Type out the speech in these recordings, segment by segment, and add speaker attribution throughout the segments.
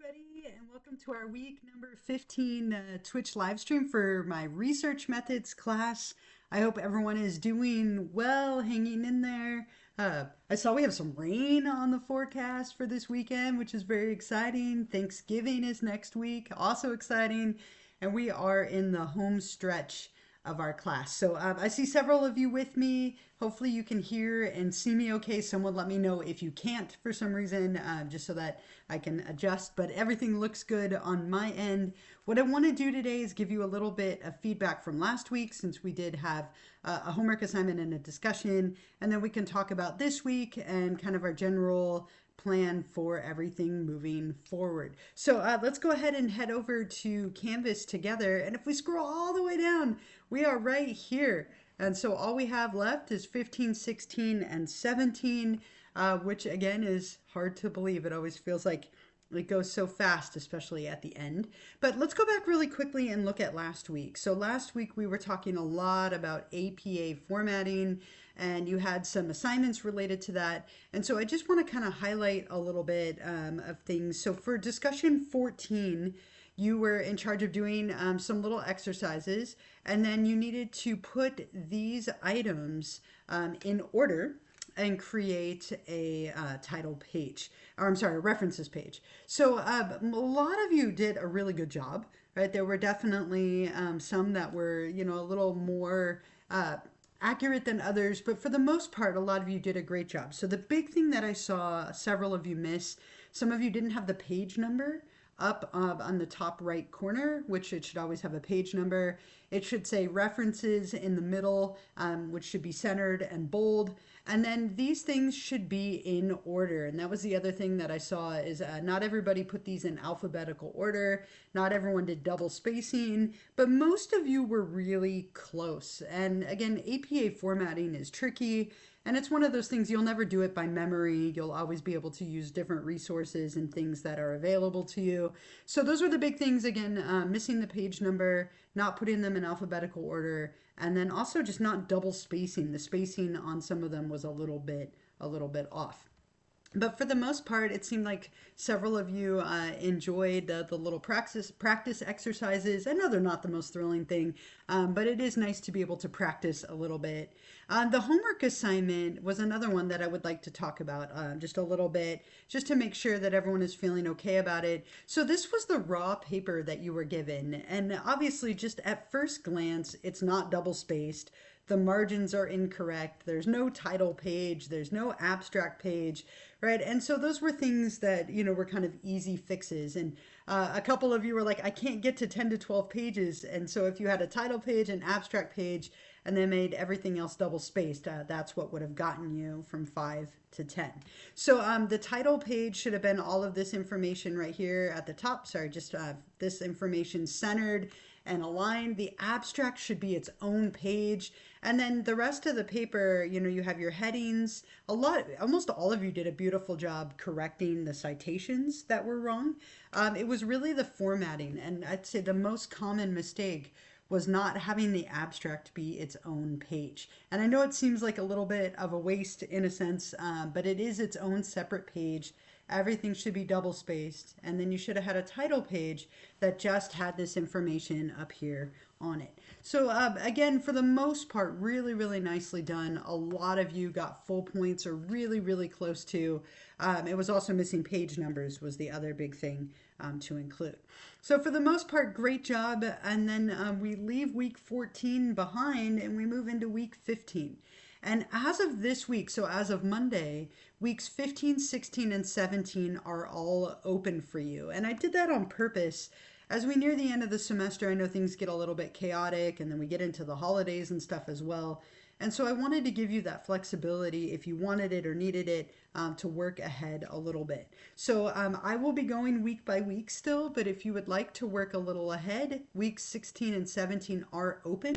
Speaker 1: everybody, and welcome to our week number 15 Twitch live stream for my research methods class. I hope everyone is doing well, hanging in there. I saw we have some rain on the forecast for this weekend, which is very exciting. Thanksgiving is next week, also exciting. And we are in the home stretch of our class. So I see several of you with me. Hopefully you can hear and see me okay. Someone let me know if you can't for some reason, just so that I can adjust. But everything looks good on my end. What I want to do today is give you a little bit of feedback from last week, since we did have a homework assignment and a discussion. And then we can talk about this week and kind of our general plan for everything moving forward. So let's go ahead and head over to Canvas together. And if we scroll all the way down, we are right here. And so all we have left is 15, 16, and 17, which again is hard to believe. It always feels like it goes so fast, especially at the end. But let's go back really quickly and look at last week. So last week we were talking a lot about APA formatting, and you had some assignments related to that. And so I just want to kind of highlight a little bit of things. So for discussion 14, you were in charge of doing some little exercises, and then you needed to put these items in order and create a title page, or I'm sorry, a references page. So a lot of you did a really good job, right? There were definitely some that were, a little more accurate than others, but for the most part, a lot of you did a great job. So the big thing that I saw several of you miss, some of you didn't have the page number up on the top right corner, which it should always have a page number. It should say references in the middle, which should be centered and bold. And then these things should be in order. And that was the other thing that I saw is not everybody put these in alphabetical order. Not everyone did double spacing, but most of you were really close. And again, APA formatting is tricky. And it's one of those things, you'll never do it by memory. You'll always be able to use different resources and things that are available to you. So those were the big things. Again, missing the page number, not putting them in alphabetical order, and then also just not double spacing. The spacing on some of them was a little bit off. But for the most part, it seemed like several of you enjoyed the little practice exercises. I know they're not the most thrilling thing, but it is nice to be able to practice a little bit. The homework assignment was another one that I would like to talk about just a little bit, just to make sure that everyone is feeling okay about it. So this was the raw paper that you were given. And obviously, just at first glance, it's not double spaced. The margins are incorrect. There's no title page. There's no abstract page, right? And so those were things that, were kind of easy fixes. And a couple of you were like, I can't get to 10 to 12 pages. And so if you had a title page, an abstract page, and then made everything else double spaced, that's what would have gotten you from 5 to 10. So the title page should have been all of this information right here at the top. Sorry, just this information centered and aligned. The abstract should be its own page. And then the rest of the paper, you have your headings. Almost all of you did a beautiful job correcting the citations that were wrong. It was really the formatting. And I'd say the most common mistake was not having the abstract be its own page. And I know it seems like a little bit of a waste in a sense, but it is its own separate page. Everything should be double spaced. And then you should have had a title page that just had this information up here on it. So again, for the most part, really, really nicely done. A lot of you got full points or really, really close to. It was also missing page numbers was the other big thing to include. So for the most part, great job. And then we leave week 14 behind and we move into week 15. And as of this week, so as of Monday, weeks 15, 16, and 17 are all open for you. And I did that on purpose. As we near the end of the semester, I know things get a little bit chaotic, and then we get into the holidays and stuff as well. And so I wanted to give you that flexibility if you wanted it or needed it to work ahead a little bit. So I will be going week by week still, but if you would like to work a little ahead, weeks 16 and 17 are open.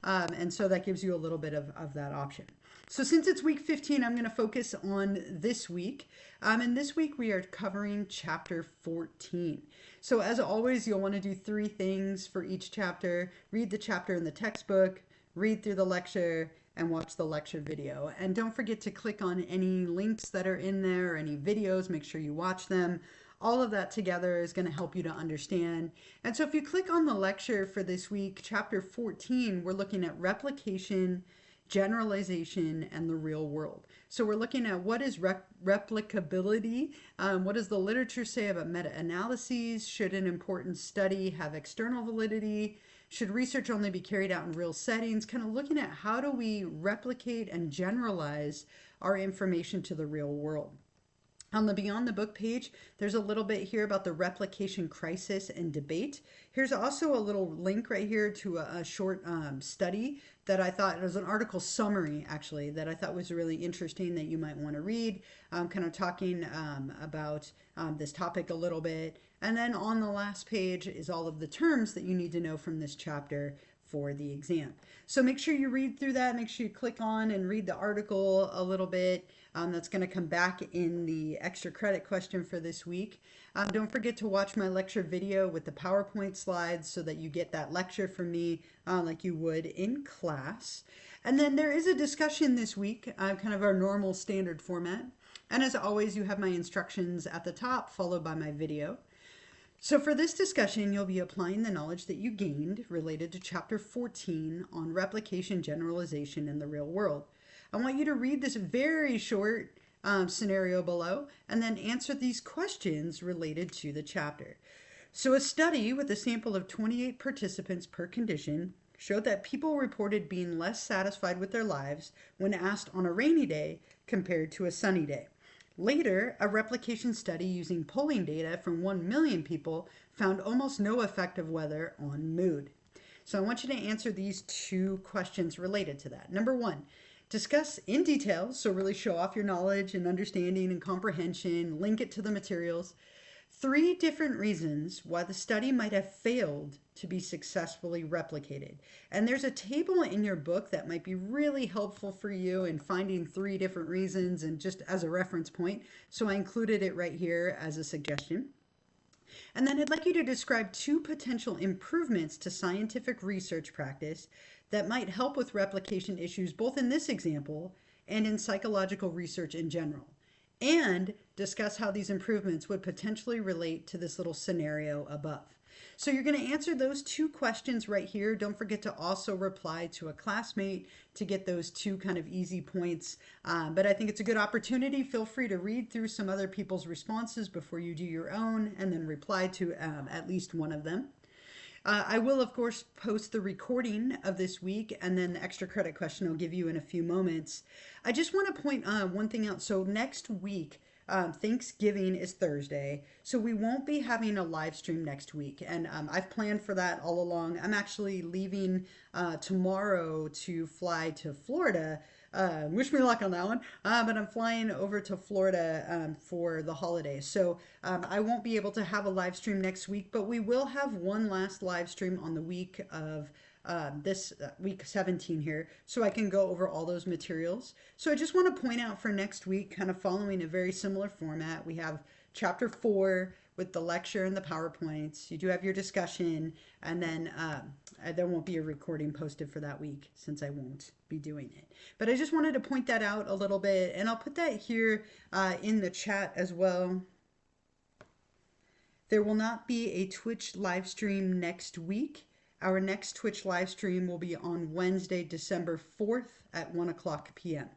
Speaker 1: And so that gives you a little bit of that option. So since it's week 15, I'm going to focus on this week. And this week we are covering chapter 14. So as always, you'll want to do 3 things for each chapter. Read the chapter in the textbook, read through the lecture, and watch the lecture video. And don't forget to click on any links that are in there, any videos, make sure you watch them. all of that together is going to help you to understand. And so if you click on the lecture for this week, chapter 14, we're looking at replication, generalization, and the real world. So we're looking at what is replicability, what does the literature say about meta-analyses, should an important study have external validity, should research only be carried out in real settings, kind of looking at how do we replicate and generalize our information to the real world. On the Beyond the Book page, there's a little bit here about the replication crisis and debate. Here's also a little link right here to a short study that I thought, it was an article summary actually, that I thought was really interesting that you might want to read, kind of talking about this topic a little bit. And then on the last page is all of the terms that you need to know from this chapter for the exam. So make sure you read through that, make sure you click on and read the article a little bit. That's going to come back in the extra credit question for this week. Don't forget to watch my lecture video with the PowerPoint slides so that you get that lecture from me like you would in class. And then there is a discussion this week, kind of our normal standard format. And as always, you have my instructions at the top followed by my video. So for this discussion, you'll be applying the knowledge that you gained related to chapter 14 on replication, generalization, in the real world. I want you to read this very short scenario below and then answer these questions related to the chapter. So a study with a sample of 28 participants per condition showed that people reported being less satisfied with their lives when asked on a rainy day compared to a sunny day. Later, a replication study using polling data from 1 million people found almost no effect of weather on mood. So I want you to answer these two questions related to that. Number one, discuss in detail, so really show off your knowledge and understanding and comprehension, link it to the materials, 3 different reasons why the study might have failed to be successfully replicated. And there's a table in your book that might be really helpful for you in finding 3 different reasons and just as a reference point. So I included it right here as a suggestion. And then I'd like you to describe 2 potential improvements to scientific research practice that might help with replication issues, both in this example and in psychological research in general. And discuss how these improvements would potentially relate to this little scenario above. So you're going to answer those 2 questions right here. Don't forget to also reply to a classmate to get those 2 kind of easy points. But I think it's a good opportunity. Feel free to read through some other people's responses before you do your own and then reply to at least one of them. I will, of course, post the recording of this week, and then the extra credit question I'll give you in a few moments. I just want to point one thing out. So next week, Thanksgiving is Thursday, so we won't be having a live stream next week, and I've planned for that all along. I'm actually leaving tomorrow to fly to Florida. Wish me luck on that one, but I'm flying over to Florida for the holidays, so I won't be able to have a live stream next week, but we will have one last live stream on the week of this week 17 here, so I can go over all those materials. So I just want to point out for next week, kind of following a very similar format, we have chapter 4 with the lecture and the PowerPoints. You do have your discussion, and then there won't be a recording posted for that week since I won't be doing it. But I just wanted to point that out a little bit, and I'll put that here in the chat as well. There will not be a Twitch live stream next week. Our next Twitch live stream will be on Wednesday, December 4th at 1:00 p.m.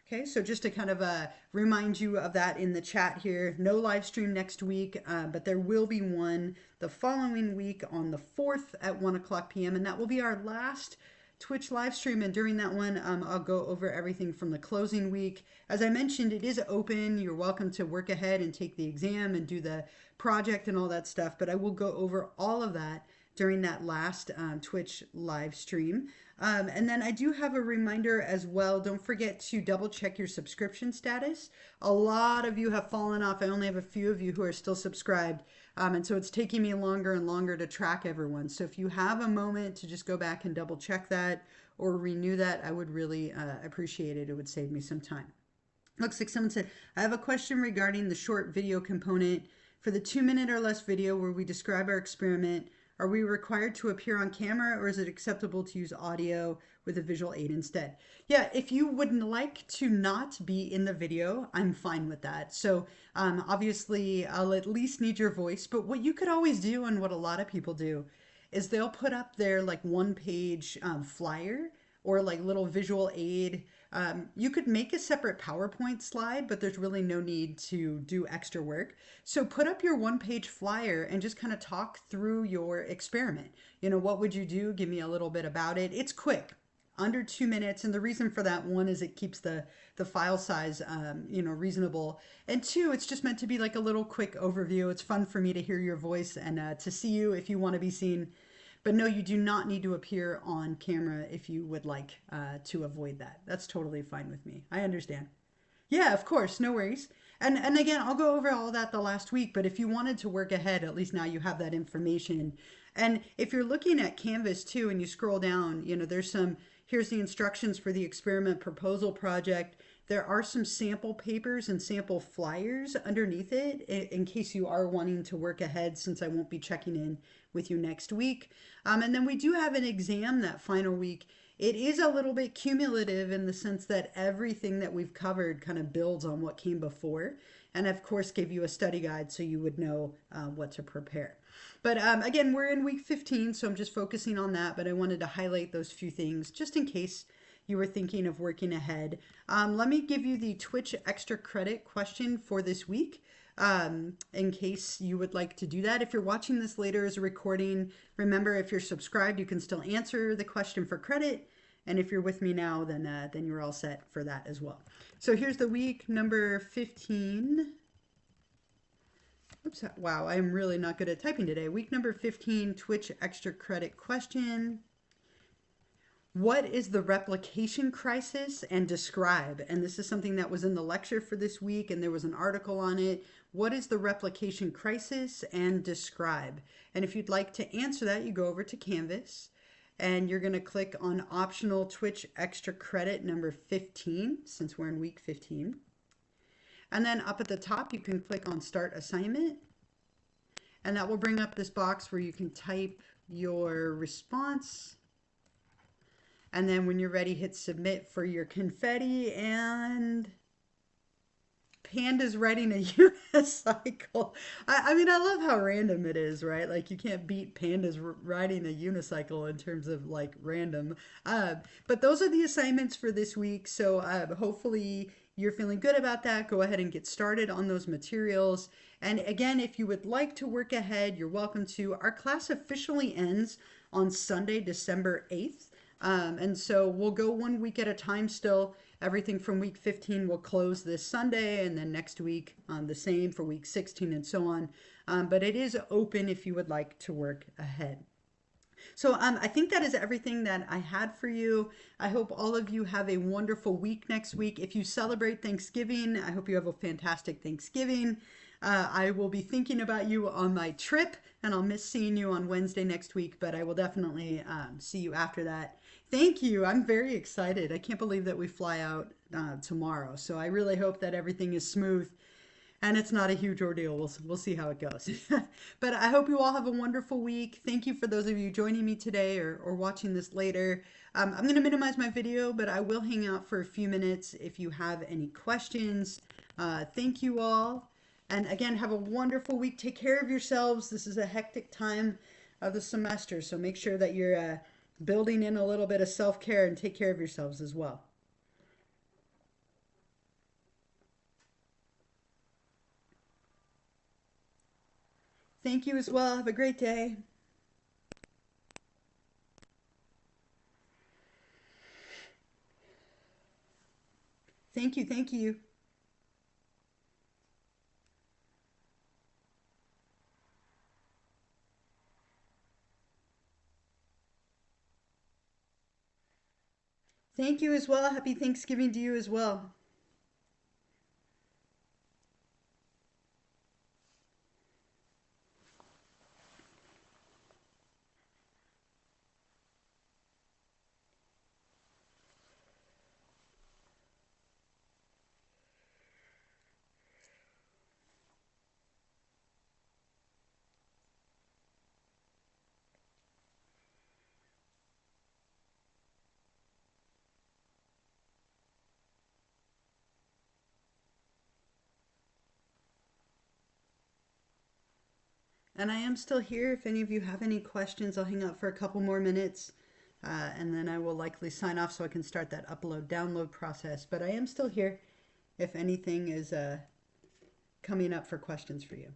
Speaker 1: Okay, so just to kind of remind you of that in the chat here, no live stream next week, but there will be one the following week on the 4th at 1:00 p.m. And that will be our last Twitch live stream. And during that one, I'll go over everything from the closing week. As I mentioned, it is open. You're welcome to work ahead and take the exam and do the project and all that stuff. But I will go over all of that during that last Twitch live stream. And then I do have a reminder as well. Don't forget to double check your subscription status. A lot of you have fallen off. I only have a few of you who are still subscribed. And so it's taking me longer and longer to track everyone. So if you have a moment to just go back and double check that or renew that, I would really appreciate it. It would save me some time. Looks like someone said, I have a question regarding the short video component. For the 2-minute or less video where we describe our experiment, Are we required to appear on camera or is it acceptable to use audio with a visual aid instead? Yeah, if you wouldn't like to not be in the video, I'm fine with that. So obviously, I'll at least need your voice. But what you could always do, and what a lot of people do, is they'll put up their like one page flyer or like little visual aid. You could make a separate PowerPoint slide, but there's really no need to do extra work. So put up your one page flyer and just kind of talk through your experiment. You know, what would you do? Give me a little bit about it. It's quick, under 2 minutes. And the reason for that, one, is it keeps the file size, reasonable. And two, it's just meant to be like a little quick overview. It's fun for me to hear your voice and to see you if you want to be seen. But no, you do not need to appear on camera if you would like to avoid that. That's totally fine with me. I understand. Yeah, of course, no worries. And again, I'll go over all that the last week, but if you wanted to work ahead, at least now you have that information. And if you're looking at Canvas too and you scroll down, there's some, here's the instructions for the experiment proposal project. There are some sample papers and sample flyers underneath it in case you are wanting to work ahead, since I won't be checking in with you next week. And then we do have an exam that final week. It is a little bit cumulative in the sense that everything that we've covered kind of builds on what came before. And of course, give you a study guide so you would know what to prepare. But again, we're in week 15, so I'm just focusing on that. But I wanted to highlight those few things just in case you were thinking of working ahead. Let me give you the Twitch extra credit question for this week. In case you would like to do that. If you're watching this later as a recording, remember, if you're subscribed, you can still answer the question for credit. And if you're with me now, then you're all set for that as well. So here's the week number 15. Oops, wow, I'm really not good at typing today. Week number 15, Twitch extra credit question. What is the replication crisis, and describe? And this is something that was in the lecture for this week, and there was an article on it. What is the replication crisis, and describe? And if you'd like to answer that, you go over to Canvas and you're going to click on optional Twitch extra credit number 15, since we're in week 15. And then up at the top, you can click on start assignment. And that will bring up this box where you can type your response. And then when you're ready, hit submit for your confetti. And Panda's writing a unicycle. I mean, I love how random it is, right? Like, you can't beat Panda's riding a unicycle in terms of like random. But those are the assignments for this week. So hopefully you're feeling good about that. Go ahead and get started on those materials. And again, if you would like to work ahead, you're welcome to. Our class officially ends on Sunday, December 8th. And so we'll go 1 week at a time still. Everything from week 15 will close this Sunday, and then next week the same for week 16 and so on. But it is open if you would like to work ahead. So I think that is everything that I had for you. I hope all of you have a wonderful week next week. If you celebrate Thanksgiving, I hope you have a fantastic Thanksgiving. I will be thinking about you on my trip, and I'll miss seeing you on Wednesday next week, but I will definitely see you after that. Thank you. I'm very excited. I can't believe that we fly out tomorrow. So I really hope that everything is smooth and it's not a huge ordeal. We'll see how it goes. But I hope you all have a wonderful week. Thank you for those of you joining me today or watching this later. I'm going to minimize my video, but I will hang out for a few minutes if you have any questions. Thank you all. And again, have a wonderful week. Take care of yourselves. This is a hectic time of the semester, so make sure that you're building in a little bit of self-care and take care of yourselves as well. Thank you as well. Have a great day. Thank you. Thank you. Thank you as well. Happy Thanksgiving to you as well. And I am still here. If any of you have any questions, I'll hang out for a couple more minutes. And then I will likely sign off so I can start that upload download process. But I am still here if anything is coming up for questions for you.